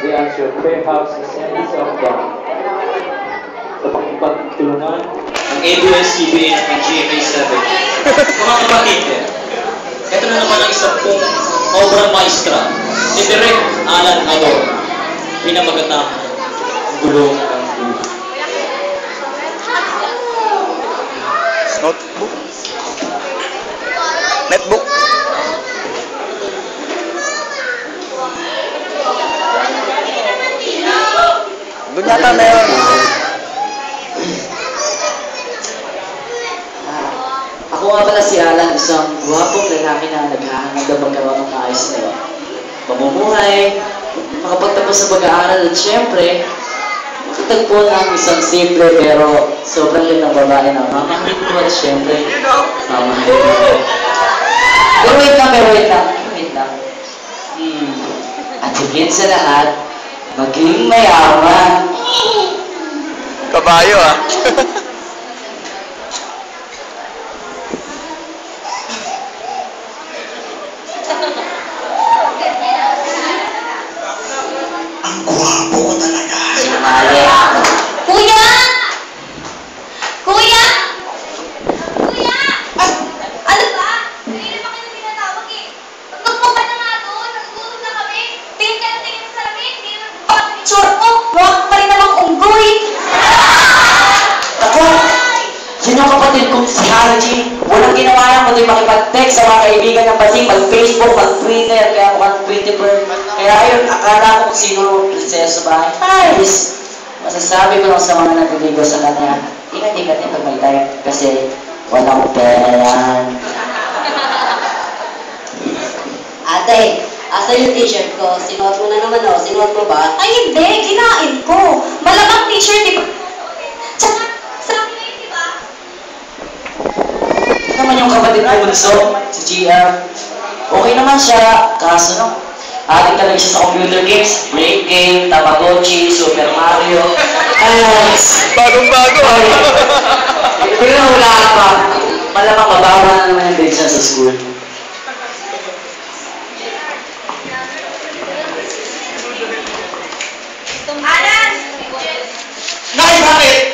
the answer. Perhaps the sense of God. Sa pakipagtulungan ng ABS-CBN at GMA7. Mga kapatid, ito na naman ang isang pong obra maestra ni Direk Alan Ador. Pinamagatang Gulong ng Buhay. Notebook. Netbook. Doon yata meron. Ako nga pala si Alan, isang guwapong lalaki na naghahanap na magkaroon ng maayos na pamumuhay, makapagtapos sa pag-aaral at syempre, makatagpo ng isang simple pero sobrang yun ng babae na mamahal ko at syempre, mamahal ko. Pero wait lang. At higit sa lahat, maging mayaman. Kabayo ah. Ang gwapo ko talaga. Sinamali. Kuya! Kuya! Kuya! Ay! Ano ba? Kanina pa kayo tinatawag eh. Magpupunta na nga doon. Nagugutom na kami. Tingin ka na tingin sa salamin. Hindi naman bukas yung short mo. Huwag pa rin namang unggoy. Ako, yun yung kapatid kong si Haji. Walang ginawa yan kundi makipag-text sa mga kaibigan ng Pasig, mag-Facebook, mag-Twitter, kaya mukhang Twitterper. Kaya ayun, akala ko kung sino prinsesa ba? Guys, masasabi ko lang sa mga nagliligaw sa kanya, ingat-ingat niya pag may type kasi walang pera yan. Ate, asa yung t-shirt ko? Sinuot mo na naman o. Sinuot mo ba? Ay, hindi. Kinain ko. Malamang t-shirt, di ba? Tsaka, sa akin na yun, di ba? Ito naman yung kapatid ko bunso, si GR. Okay naman siya, kaso no, adik talaga siya sa computer games, Break Game, Tamagotchi, Super Mario. Bagong-bago ah. Pero wala pa. Malamang mababa na naman yung grades niya sa school. Alan! Nay, bakit?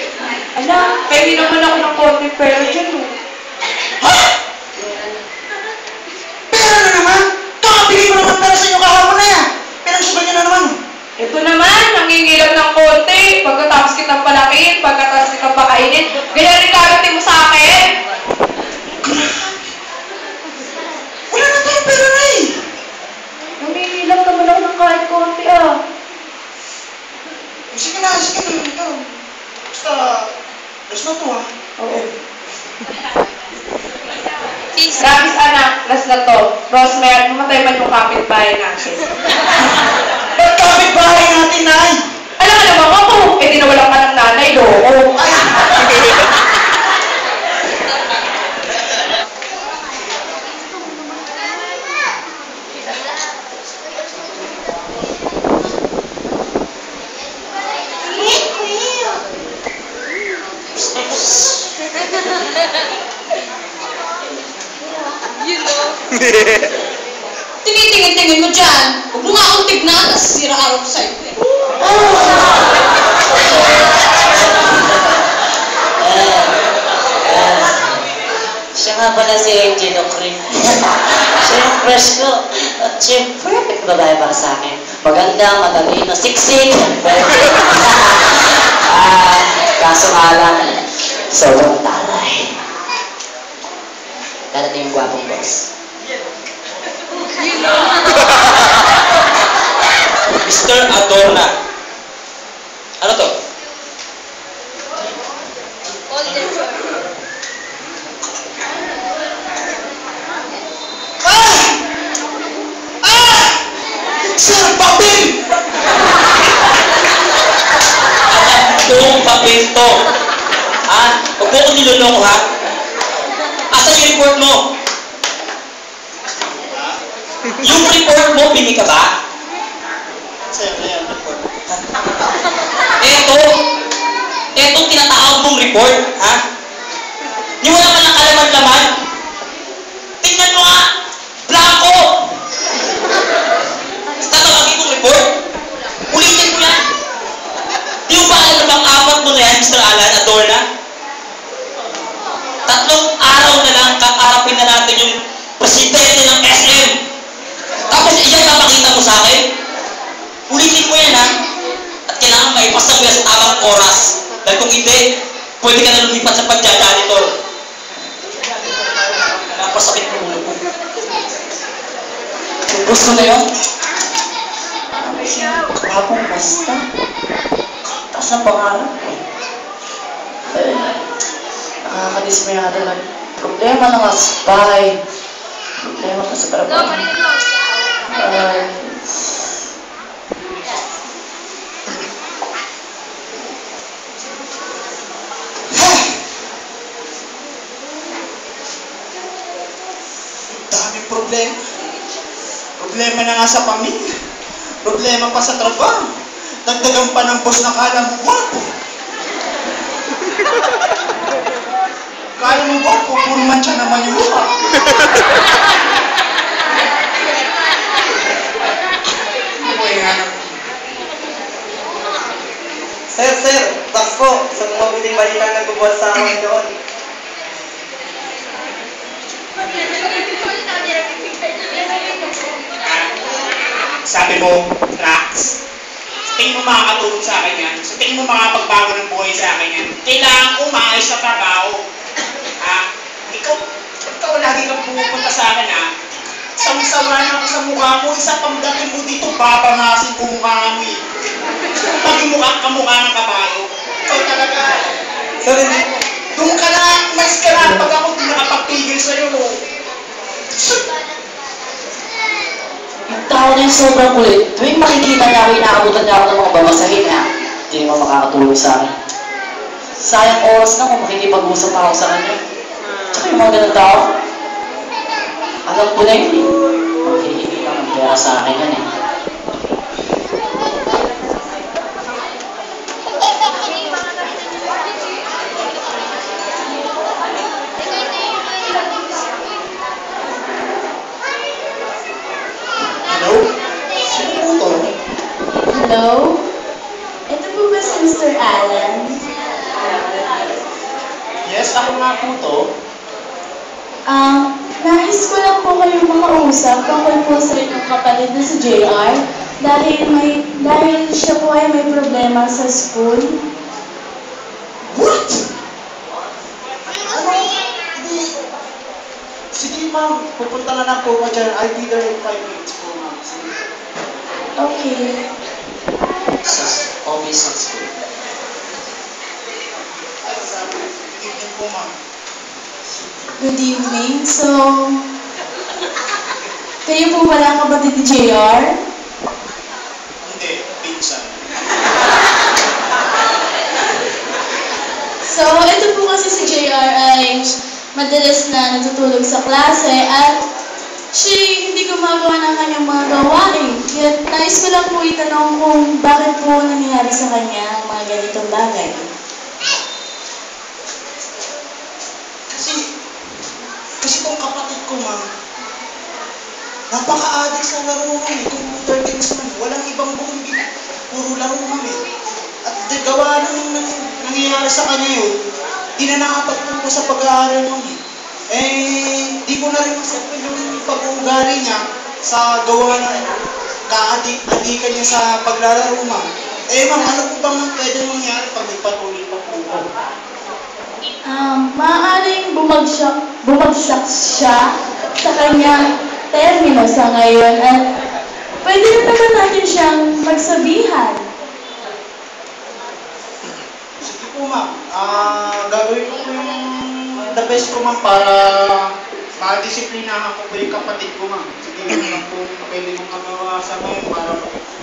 Anak, kayo naman ako ng konti pero dyan mo. Ha? Pera na naman? Kakabili ko naman pera sa inyo kahapon na yan. Pinagsugan niyo na naman. Ito naman, nangingilam ng konti. Pagkatapos kitang palakihin, pagkatapos kitang pakainin, ganyan rin kagatin mo sa akin. Wala na tayong pera na eh. Nangingilam naman ako ng kahit konti ah. Sige na, ito. Basta, last na to ha. Oo. Grabe anak, last na to. Rosemary, mamatay man yung kapitbahay natin. Ba't kapit-bahay natin, Nay? Alam ka naman ako, eh di nawalan ka ng nanay, loko. Tinitingin-tingin mo dyan. Huwag mo nga akong tignan, tapos sira araw ko sa'yo. Siya nga pala si Gino Cream. Siya yung crush ko. At siya yung perfect babae para sa akin. Maganda, matalino, siksik. Kaso nga lang, sobrang taray. Dadating yung gwapong boss. Mr. Adorna. Ano to? Sir, papel! Buong papel to. Ha? Huwag mo ko niloloko ha? Asa yung report mo? Yung report mo, bini ka ba? Sir, ayan, report. Etong tinatawag mong report, ha? Di wala ka ng kalaman-laman. Tingnan mo nga, blanco! Basta tawagin kong report. mo sa akin? Ulitin mo yan, ha? At kailangan maipasa mo yan sa tamang oras. Dahil kung hindi, pwede ka na lumipat sa pagdadanitor. Napasakit mo ulo ko. Gusto na yun? Kapong basta. Taas ng pangarap. Nakakadismayado lang. Problema ng aspay. Problema pa sa trabaho. Daming problema. Problema na nga sa pamilya. Problema pa sa trabaho. Dagdagan pa ng boss na kala mo gwapo. Kala mo gwapo, puro mancha naman yung mukha. Sir, box po. Sa mabuting balita nagbubuhat sa akin doon. Sabi mo, Trax, sa tingin mo makakatulong sa akin yan, sa tingin mo makapagbago ng buhay sa akin yan, kailangan ko maayos sa trabaho. Ha? Ikaw lagi kang pumupunta sa akin, ha? Sawa na ako sa mukha mo, isa pang dating mo dito, babangasin ko mukha mo eh. Paging kamukha ng kabayo. Ikaw talaga. Sir, hindi. Doon ka na, mais ka na, pag ako di nakapagpigil sa'yo, no? Yung tao na yung sobrang kulit, tuwing makikita niya ako, inaabutan niya ako ng mga babasahin niya, hindi naman makakatulong sa akin. Sayang oras na kung makikipag-usap ako sa kanya. Tsaka yung mga ganun tao, alam ko na yun eh. Maghihingi lang ng pera sa akin yan eh. Hello? Sino po to? Hello? Ito po ba si Mr. Alan? Yes, ako nga po to. Nais ko lang po kayong makausap tungkol po sa inyong kapatid na si JR dahil siya po ay may problema sa school. What? Ano? Hindi. Sige ma'am, pupunta na lang po ko dyan. I'll be there in 5 minutes po ma'am. Sige. Okay. Sa office at school. Good evening po ma'am. Good evening. So, kayo po pala ang kapatid ni JR? Hindi, pinsan. So, ito po kasi si JR ay madalas na natutulog sa klase at siya hindi gumagawa ng kanyang mga gawain. Kaya nais ko lang po itanong kung bakit po nangyayari sa kanya ang mga ganitong bagay. Kasi tong kapatid ko ma'am, napaka-addict sa laro ma'am eh. Computer games man. Walang ibang buong puro laro ma'am eh. At gawa nang nangyayari sa kanya yun, di na nakapagpunta sa pag-aaral ma'am eh. Di ko na rin masapin yung pag-uugali niya sa gawa ng ka-addict-addikan niya sa paglalaro ma'am. Ma'am, ano po bang pwede mangyari pag ipatuloy pa po ko? Maaaring bumagsak siya sa kanyang termino sa ngayon at pwede rin naman natin siyang magsabihan. Sige po ma'am, gagawin ko po yung the best ko ma'am para ma-disiplinahan ko po yung kapatid ko ma'am. Sige lang po pwede kong magawa sa ngayon para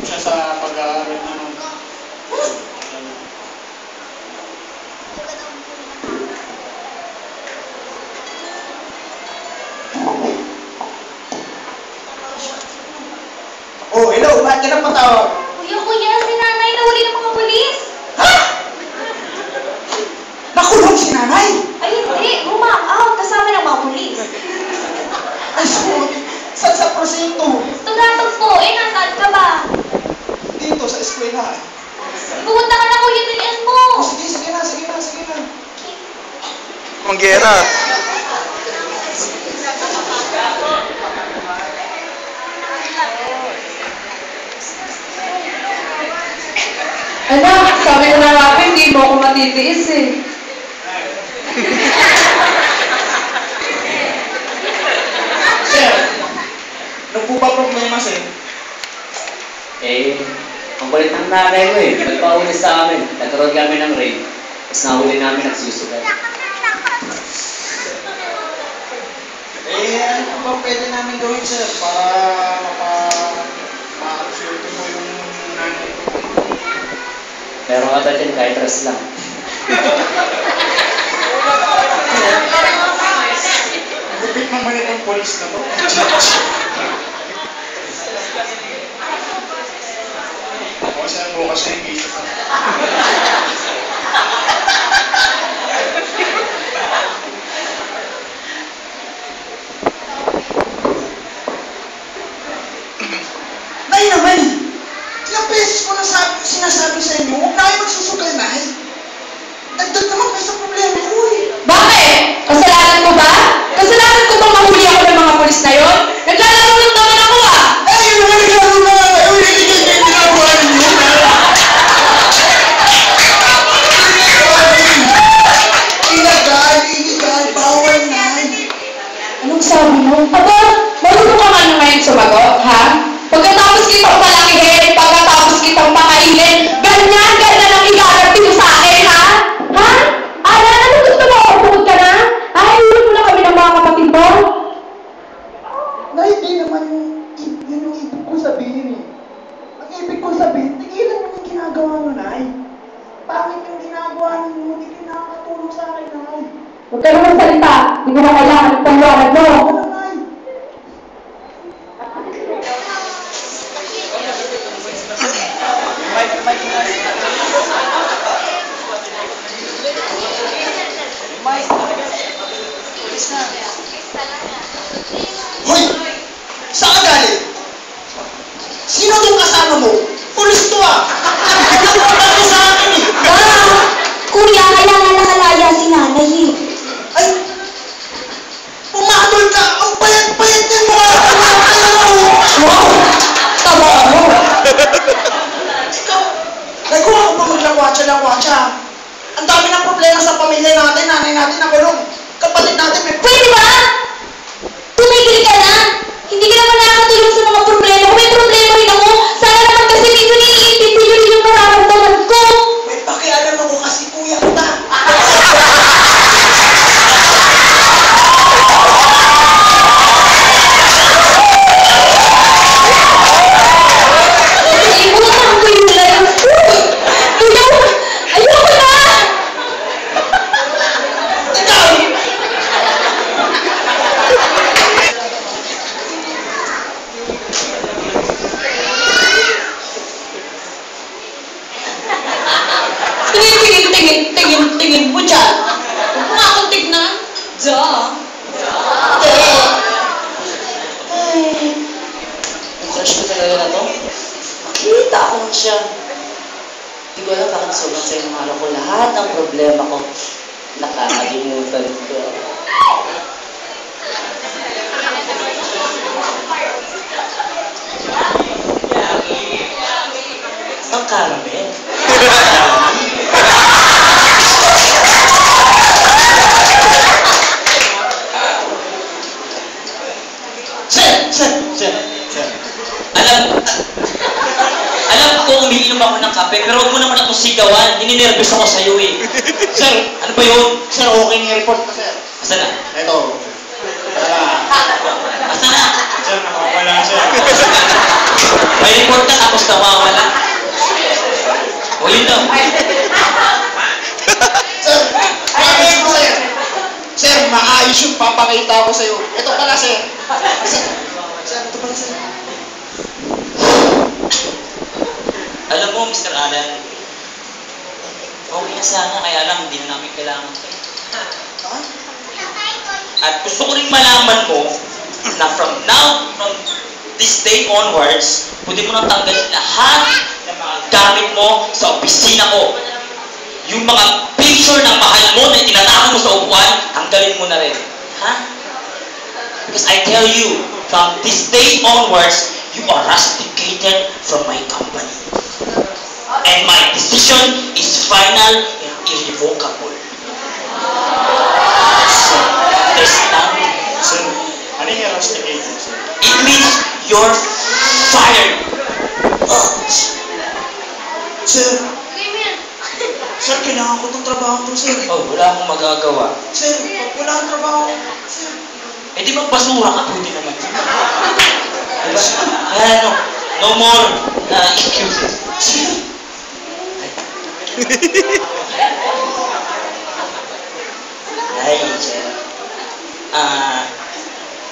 siya sa pag-aaral na ma'am. Oh, hello, bakit ka na patawag? Kuya, si nanay nahuli ng mga pulis. Ha? Nakulong si nanay? Ay, hindi. Out kasama ng mga pulis. Ay, saan sa prosinto? Tugatog po. Nasaan ka ba? Dito, sa eskwela. Pumunta ka na kuya din mo. Oh, sige na. Manggera. Anak, sabi ko na nga, hindi mo ako matitiis eh. Sir, ano po ba problema, sir? Ang kulit ng nanay mo eh. Nagpaulis sa amin. Nagkaroon kami ng raid. Tapos nahuli namin at susugal. Ano po ba pwede namin gawin, sir? Para makakonsulto mo yung nanay ko. Meron ka ba dyan kahit ras lang? Gupit naman itong polis na to. Ako sir, bukas na yung gate. Nay naman! Ilang beses ko na sinasabi sa inyo, huwag na kayo magsusugal, Nay. Dagdag naman kayo sa problema ko eh. Bakit? Kasalanan ko ba? Kasalanan ko bang mahuli ako ng mga pulis na yon? Naglalaro lang naman ako ah! Eh, yun naman naglaro na nga kayo. Hindi kayo yung ginagawa ninyo. Illegal, bawal, Nay. Anong sabi mo? Aba, marunong ka nga ngayon sumagot, ha? Pagkatapos kitang palakihin, pagkatapos kitang pakainin, ganyan ang ilalagti mo sa akin, ha? Ha? Alan, ano gusto mo? Bukod ka na? Ay, ulit mo na kami ng mga kapatid mo? Nay, hindi naman yun yung ibig ko sabihin eh. Ang ibig ko sabihin, tigilan mo yung ginagawa mo, Nay. Pangit yung ginagawa ninyo, hindi kayo nakakatulong sa akin, Nay. Huwag ka naman salita. Hindi mo na kailangan ng panglawan mo. Ano, Nay? Hoy! Saan ka galing? Sino tong kasama mo? Pulis to ah! Pinapunta ko sa akin eh! Kuya, kailangan nakalaya si nanay eh. Ay! Pumatol ka! Ang payat-payat niya mo! Wow! Tama mo! Ikaw! Nagkuha ko pa maglangwatsa-langwatsa. Ang dami ng problema sa pamilya natin, nanay natin nakulong. Kapatid natin may... Pwede ba? Tumigil ka na! Hindi ka naman nakakatulong sa mga problema ko. May problema rin ako. Sana naman kasi minsan naiintindi nyo rin yung nararamdaman ko. May pakialam ako kasi kuya kita. Ibutan ko yung layo. Ayoko na! Ikaw! Tingin mo dyan. Huwag mo nga akong tignan. Yung crush ko talaga na to, makita ko lang siya. Hindi ko alam bakit sobrang sa'yo ng araw ko. Lahat ng problema ko, nakakalimutan ko. Ang caramel. Sir. Alam ko umiinom ako ng kape, pero huwag mo naman ako sigawan. Nininervous ako sa'yo eh. Sir, Ano ba yun? sir, okay ng report ko, sir. Asa na? Ito. Asa na? Sir, nakawala, sir. May report ka tapos nawawala. O yun daw. Sir, promise ko, sir. Sir, maayos yung papakita ko sa'yo. Ito pala, sir. Sir, ito pala, sir. Alam mo, Mr. Alan, okay na sana, kaya lang hindi na namin kailangan kayo. Ha? At gusto ko rin malaman mo na from this day onwards, pwede mo nang tanggalin lahat ng mga gamit mo sa opisina ko. Yung mga picture ng mahal mo na itinatago mo sa upuan, tanggalin mo na rin. Ha? Because I tell you, from this day onwards, you are rusticated from my company. And my decision is final and irrevocable. So, understand? Sir, ano yung rusticated, sir? It means you're fired. Sir, sir, kailangan ko itong trabaho to, sir. Oh, wala akong magagawa. Sir, pag wala ang trabaho, sir. Eh di magbasura ka, pwede naman. Ano, no more excuses. Ay, sir.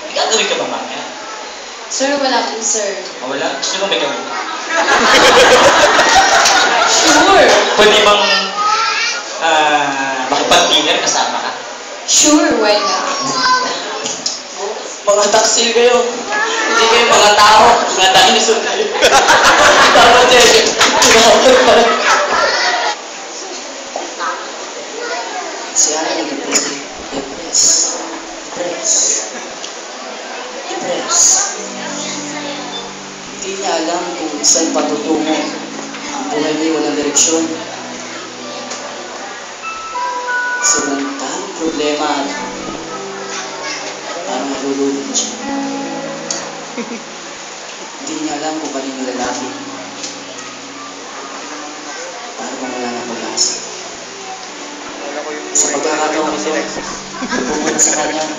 May gagawin ka ba mamaya? Sir, wala po, sir. Wala? Gusto mo may gawin? Sure. Pwede bang makipag-dinner kasama ka? Sure, why not? Mga taksil kayo. Hindi kayo mga tao. Mga dinosaur kayo. Tama, Jay. Si Alan nag-depress. Depress. Hindi niya alam kung saan patutungo. Ang buhay niya walang direksyon. Sobrang daming problema at parang nalululog siya. Hindi niya alam kung kanino lalapit. Parang wala na pag-asa. Sa pagkakataon ito, pupunta sa kanya. At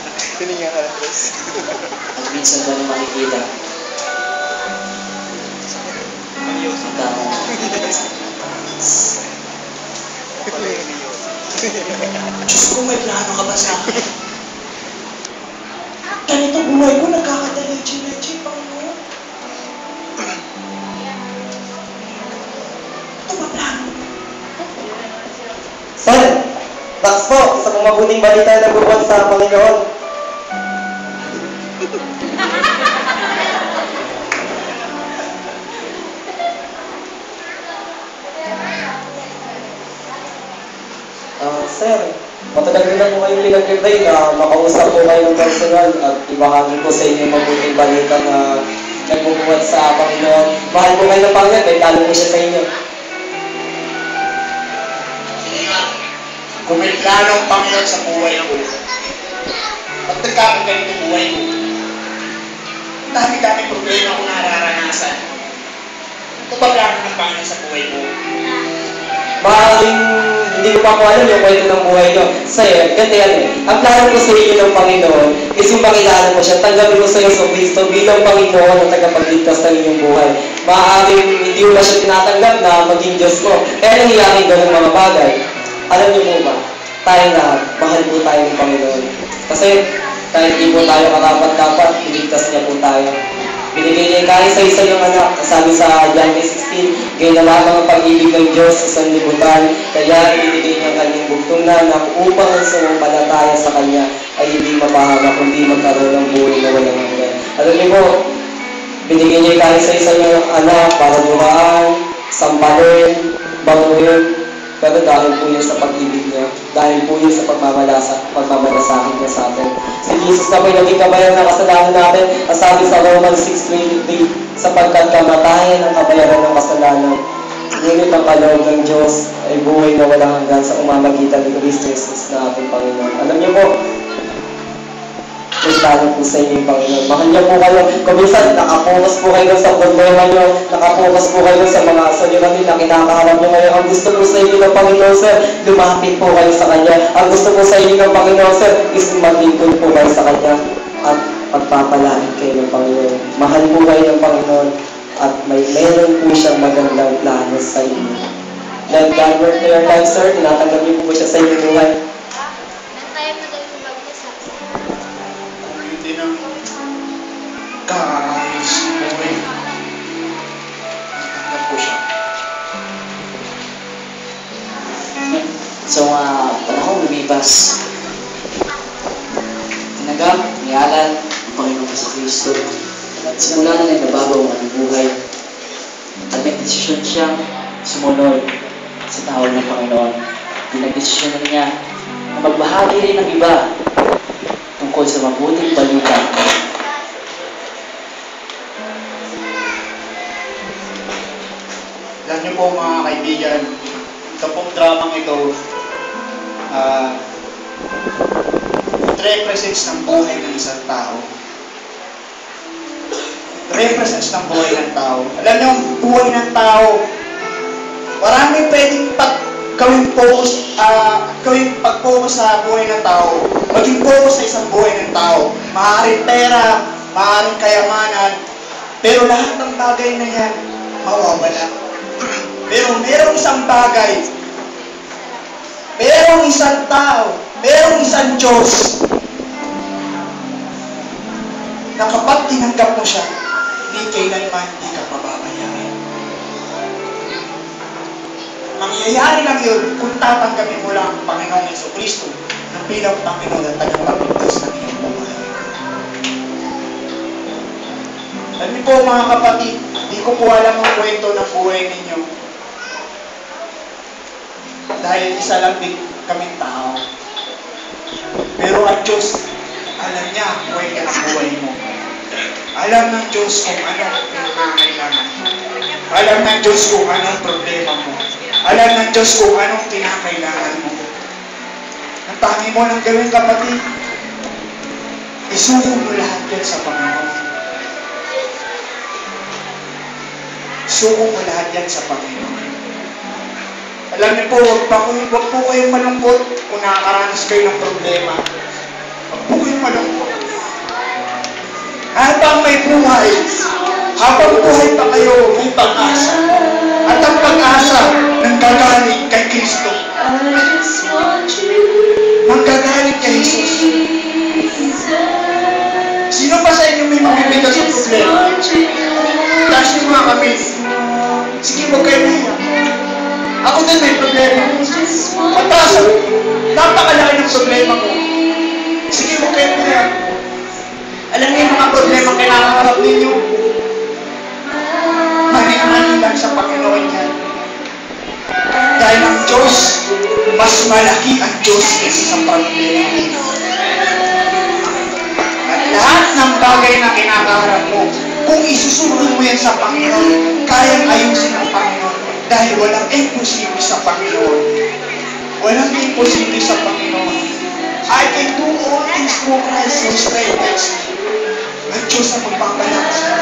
minsan ba niya makikita ang tamang Diyos ko, may plano ka ba sa akin? Ganito buhay ko, nagkakadalay-chilay-chilay pa mo. Ito ba plano? Sir, Dax po, isa pong mabuting balita na nagbubuhat sa Panginoon. Sir, matagal rin na po kayong pinag-revay na makausap po kayo ng personal at ibahagi po sa inyo yung mabuting balita na nagbubuhat sa Panginoon. Mahal po kayo ng Panginoon, may talo po siya sa inyo. Kung may plano ang Panginoon sa buhay ko, pag nagkakaganito buhay ko, ang dami-dami problema ko nararanasan. Ito ba plano ng Panginoon sa buhay ko? Maaaring hindi ko pa po alam yung kwento ng buhay nyo. Sir, ganito yan eh. Ang plano ko sa inyo ng Panginoon is yung pakilala ko siya. Tanggapin ko sa iyo sa Kristo bilang Panginoon na tagapagligtas ng inyong buhay. Maaaring hindi ko na siya tinatanggap na maging Diyos ko. Pero nangyayari ganung mga bagay. Alam niyo po ba, tayo lahat, mahal po tayo ng Panginoon. Kasi kahit di po tayo karapat-dapat, iligtas niya po tayo. Binigay niya kahit sa isa yung anak, sabi sa John 16, ginawa ng pag-ibig ng Diyos sa sanlibutan, kaya ibinigay niya ang kanyang bugtong na anak upang ang sumampalataya sa kanya ay hindi mapahamak, kundi magkaroon ng buhay na walang hanggan. Alam niyo po, binigay niya kahit sa isa yung anak para duraan, sampalin, banguhin, pero dahil po yun sa pag-ibig niya, dahil po yun sa pagmamalasakit niya sa atin. Si Jesus na po yung naging kabayaran ng kasalanan natin, ang sabi sa Romans 6:23, sapagkat kamatayan ang kabayaran ng kasalanan. Ngunit ang kaloob ng Diyos ay buhay na walang hanggan sa umamagitan ni Kristo Jesus na ating Panginoon. Alam niyo po, may plano po sa inyo yung Panginoon. Mahal niyo po kayo. Kung minsan, nakapokus po kayo sa problema niyo, nakapokus po kayo sa mga suliranin na kinakaharap niyo ngayon. Ang gusto po sa inyo ng Panginoon, sir, lumapit po kayo sa Kanya. Ang gusto po sa inyo ng Panginoon, sir, is maglingkod po kayo sa Kanya at pagpapalangin kayo ng Panginoon. Mahal po kayo ng Panginoon at meron po siyang magandang plano sa inyo. Let God work to your life, sir. Tinatanggap niyo po siya sa inyong buhay. Hindi na kaayos buhay. Ano po siya? So, panahon lumipas. Tinanggap ni Alan ang Panginoon sa Kristo. At simula na nagbabago ang kanyang buhay. At nagdesisyon siyang sumunod sa tawag ng Panginoon. Pinagdesisyon niya na magbahagi rin ng iba tungkol sa mabuting balita. Alam niyo po mga kaibigan, ito pong dramang ito, it represents ng buhay ng isang tao. Represents ng buhay ng tao. Alam niyo, ang buhay ng tao, marami pwedeng gawing pag-focus sa buhay ng tao, maging focus sa isang buhay ng tao. Maaaring pera, maaaring kayamanan, pero lahat ng bagay na yan, mawawala. Pero merong isang bagay, merong isang tao, merong isang Diyos, na kapag tinanggap mo siya, hindi kailanman hindi ka pababayaan. Mangyayari lang yun kung tatanggapin mo lang ang Panginoong Jesucristo na bilang Panginoon at tagapagligtas ng iyong buhay. Alam niyo po mga kapatid, hindi ko po alam ang kwento ng buhay ninyo. Dahil isa lang din kaming tao. Pero ang Diyos, alam niya ang kwento ng buhay mo. Alam ng Diyos kung anong pinakailangan mo. Alam ng Diyos kung anong problema mo. Alam ng Diyos kung anong kinakailangan mo. Ang tangi mo lang gawin, kapatid, isuko mo lahat yan sa Panginoon. Isuko mo lahat yan sa Panginoon. Alam niyo po, wag po kayong malungkot kung nakakaranas kayo ng problema. Wag po kayong malungkot. Habang may buhay, habang buhay pa kayo, may pag-asa. At ang pag-asa nanggagaling kay Kristo. Nanggagaling kay Jesus. Sino pa sa inyo may mabibigat sa problema? Taas niyo mga kami. Sige, huwag kayo nahiya. Ako din may problema. Mataas ako. Napakalaki ng problema ko. Sige, huwag kayo nahiya. Alam niyo yung mga problema kinakaharap ninyo. Manihanin lang sa Panginoon yan. Dahil ang Diyos, mas malaki ang Diyos kaysa sa problema ninyo. At lahat ng bagay na kinakaharap mo, kung isusunod mo yan sa Panginoon, kayang ayusin ng Panginoon. Dahil walang imposible sa Panginoon. Walang imposible sa Panginoon. I can do all things through Christ who strengthens me. Ang Diyos ang magpapalakas ka.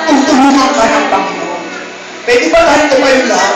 Tutulungan ka ng Panginoon. Pwede ba tayo tumayo lahat?